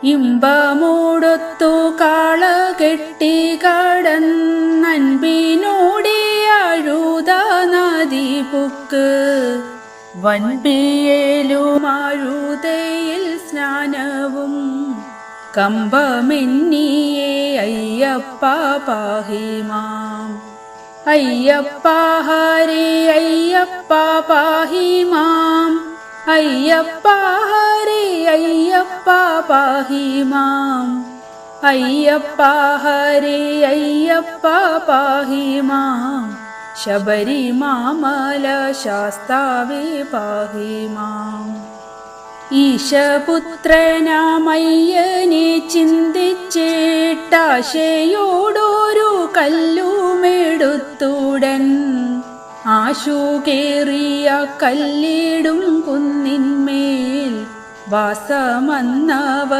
ഇമ്പമോടൊത്തു കാള കെട്ടി കടന്നൻപിനോടെ അഴുത നദി പുക്ക് വൻപിയേലുമാഴുതയിൽ സ്നാനവും കമ്പമെന്നിയേ അയ്യപ്പ പാഹിമാം. അയ്യപ്പ ഹരേ അയ്യപ്പ പാഹിമാം. അയ്യപ്പ ഹരേ അയ്യപ്പ പാഹിമാം. അയ്യപ്പ ഹരേ അയ്യപ്പ പാഹിമാം. ശബരിമാമല ശാസ്താവേ പാഹിമാം. ഈശപുത്രനാമയ്യനെ ചിന്തിച്ചിട്ടാശയോടൊരു കല്ലുമെടുത്തുടൻ ആശുകേറിയ കല്ലിടും കുന്നിന്മേൽ വാസമന്നവ